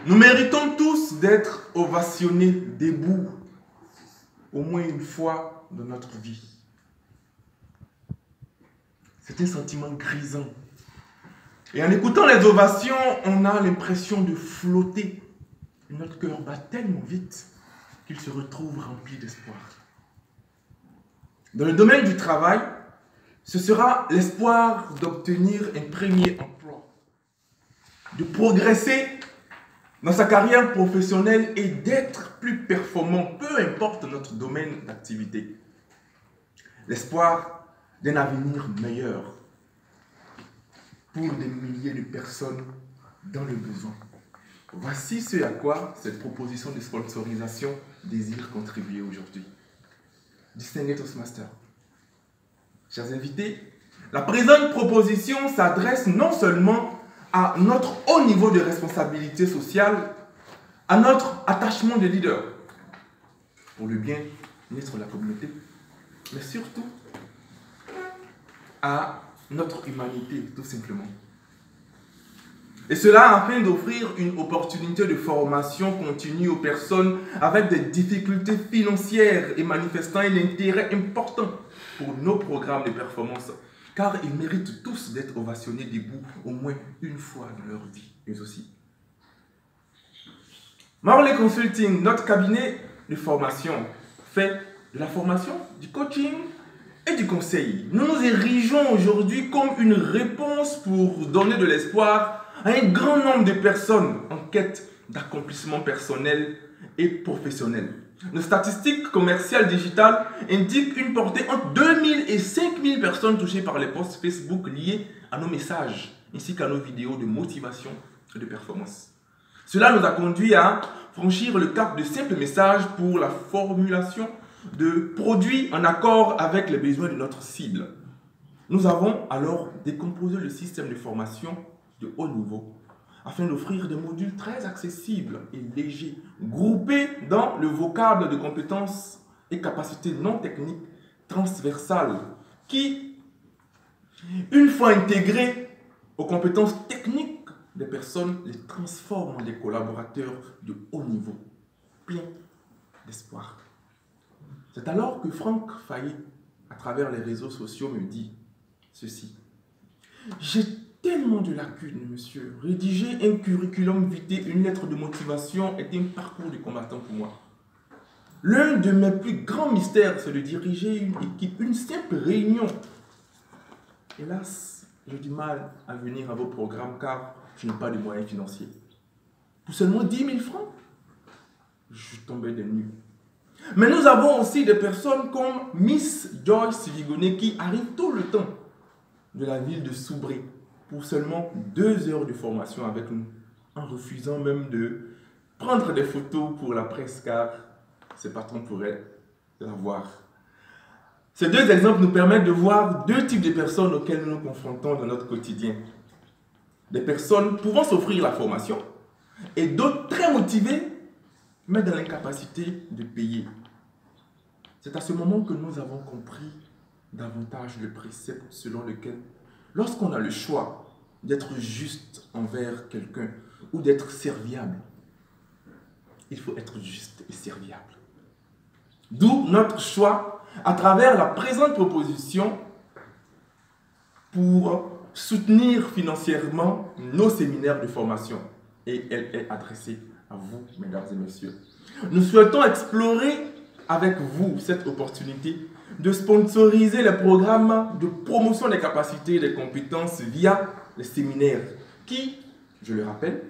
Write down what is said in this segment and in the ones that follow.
Nous méritons tous d'être ovationnés debout au moins une fois dans notre vie. C'est un sentiment grisant. Et en écoutant les ovations, on a l'impression de flotter. Notre cœur bat tellement vite qu'il se retrouve rempli d'espoir. Dans le domaine du travail, ce sera l'espoir d'obtenir un premier emploi, de progresser dans sa carrière professionnelle et d'être plus performant, peu importe notre domaine d'activité. L'espoir d'un avenir meilleur pour des milliers de personnes dans le besoin. Voici ce à quoi cette proposition de sponsorisation désire contribuer aujourd'hui. Distingués Toastmasters, chers invités, la présente proposition s'adresse non seulement à notre haut niveau de responsabilité sociale, à notre attachement de leader, pour le bien-être de la communauté, mais surtout à notre humanité, tout simplement. Et cela afin d'offrir une opportunité de formation continue aux personnes avec des difficultés financières et manifestant un intérêt important pour nos programmes de performance, car ils méritent tous d'être ovationnés debout au moins une fois dans leur vie, mais aussi. Marley Consulting, notre cabinet de formation, fait de la formation, du coaching et du conseil. Nous nous érigeons aujourd'hui comme une réponse pour donner de l'espoir à un grand nombre de personnes en quête d'accomplissement personnel et professionnel. Nos statistiques commerciales digitales indiquent une portée entre 2000 et 5000 personnes touchées par les posts Facebook liés à nos messages, ainsi qu'à nos vidéos de motivation et de performance. Cela nous a conduit à franchir le cap de simples messages pour la formulation de produits en accord avec les besoins de notre cible. Nous avons alors décomposé le système de formation de haut niveau afin d'offrir des modules très accessibles et légers, groupés dans le vocable de compétences et capacités non techniques transversales qui, une fois intégrés aux compétences techniques des personnes, les transforment en des collaborateurs de haut niveau, pleins d'espoir. C'est alors que Franck Fayet, à travers les réseaux sociaux, me dit ceci. J'ai tellement de lacunes, monsieur. Rédiger un curriculum vitae, une lettre de motivation est un parcours du combattant pour moi. L'un de mes plus grands mystères, c'est de diriger une équipe, une simple réunion. Hélas, j'ai du mal à venir à vos programmes car je n'ai pas de moyens financiers. Pour seulement 10 000 francs, je tombais des nues. Mais nous avons aussi des personnes comme Miss Joyce Vigonet qui arrivent tout le temps de la ville de Soubré pour seulement 2 heures de formation avec nous, en refusant même de prendre des photos pour la presse car ses patrons pourraient la voir. Ces deux exemples nous permettent de voir deux types de personnes auxquelles nous nous confrontons dans notre quotidien. Des personnes pouvant s'offrir la formation et d'autres très motivées mais dans l'incapacité de payer. C'est à ce moment que nous avons compris davantage le précepte selon lequel, lorsqu'on a le choix d'être juste envers quelqu'un ou d'être serviable, il faut être juste et serviable. D'où notre choix à travers la présente proposition pour soutenir financièrement nos séminaires de formation. Et elle est adressée à vous, mesdames et messieurs. Nous souhaitons explorer avec vous cette opportunité de sponsoriser les programmes de promotion des capacités et des compétences via les séminaires qui, je le rappelle,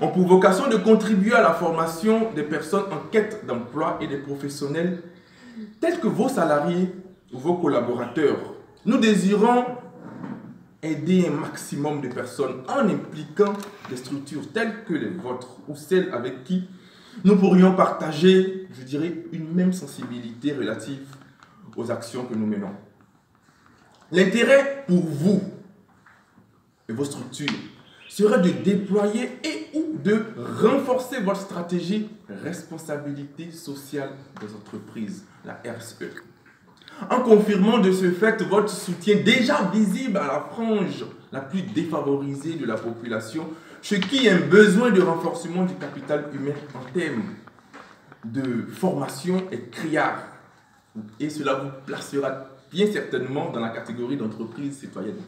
ont pour vocation de contribuer à la formation des personnes en quête d'emploi et des professionnels tels que vos salariés ou vos collaborateurs. Nous désirons aider un maximum de personnes en impliquant des structures telles que les vôtres ou celles avec qui nous pourrions partager, je dirais, une même sensibilité relative aux actions que nous menons. L'intérêt pour vous et vos structures serait de déployer et ou de renforcer votre stratégie responsabilité sociale des entreprises, la RSE. En confirmant de ce fait votre soutien déjà visible à la frange la plus défavorisée de la population, ce qui est un besoin de renforcement du capital humain en termes de formation est criard. Et cela vous placera bien certainement dans la catégorie d'entreprise citoyenne.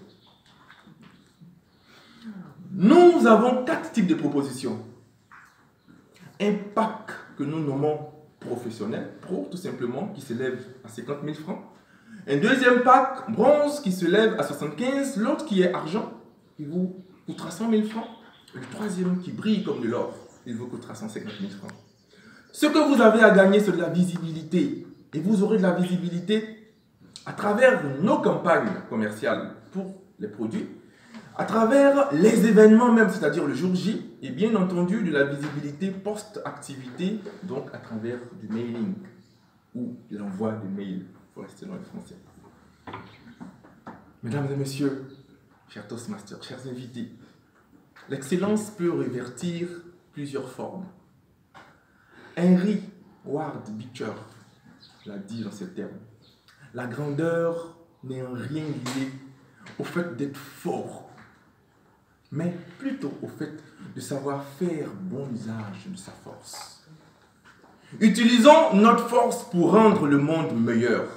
Nous avons 4 types de propositions. Un pack que nous nommons professionnel, pro tout simplement, qui s'élève à 50 000 francs. Un deuxième pack, bronze, qui se lève à 75 000. L'autre qui est argent, il vous coûtera 100 000 francs. Et le troisième qui brille comme de l'or, il vous coûtera 150 000 francs. Ce que vous avez à gagner, c'est de la visibilité. Et vous aurez de la visibilité à travers nos campagnes commerciales pour les produits, à travers les événements même, c'est-à-dire le jour J, et bien entendu de la visibilité post-activité, donc à travers du mailing ou l'envoi de mails, pour rester dans le français. Mesdames et messieurs, chers Toastmasters, chers invités, l'excellence peut revêtir plusieurs formes. Henry Ward Beecher l'a dit dans ces termes. La grandeur n'est en rien liée au fait d'être fort, mais plutôt au fait de savoir faire bon usage de sa force. Utilisons notre force pour rendre le monde meilleur.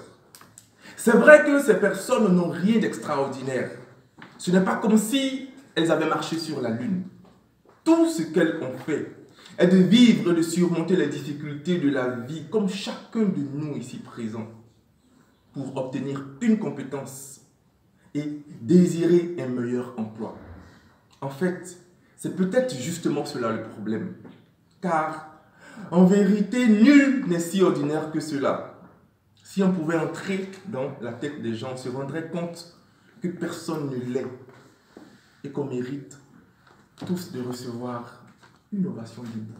C'est vrai que ces personnes n'ont rien d'extraordinaire. Ce n'est pas comme si elles avaient marché sur la lune. Tout ce qu'elles ont fait est de vivre et de surmonter les difficultés de la vie, comme chacun de nous ici présents, pour obtenir une compétence et désirer un meilleur emploi. En fait, c'est peut-être justement cela le problème. Car, en vérité, nul n'est si ordinaire que cela. Si on pouvait entrer dans la tête des gens, on se rendrait compte que personne ne l'est et qu'on mérite tous de recevoir une ovation debout,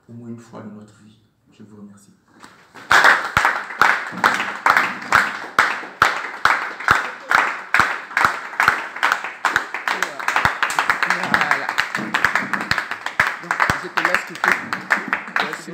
au moins une fois dans notre vie. Je vous remercie. Voilà. Donc, je te laisse quitter. Merci.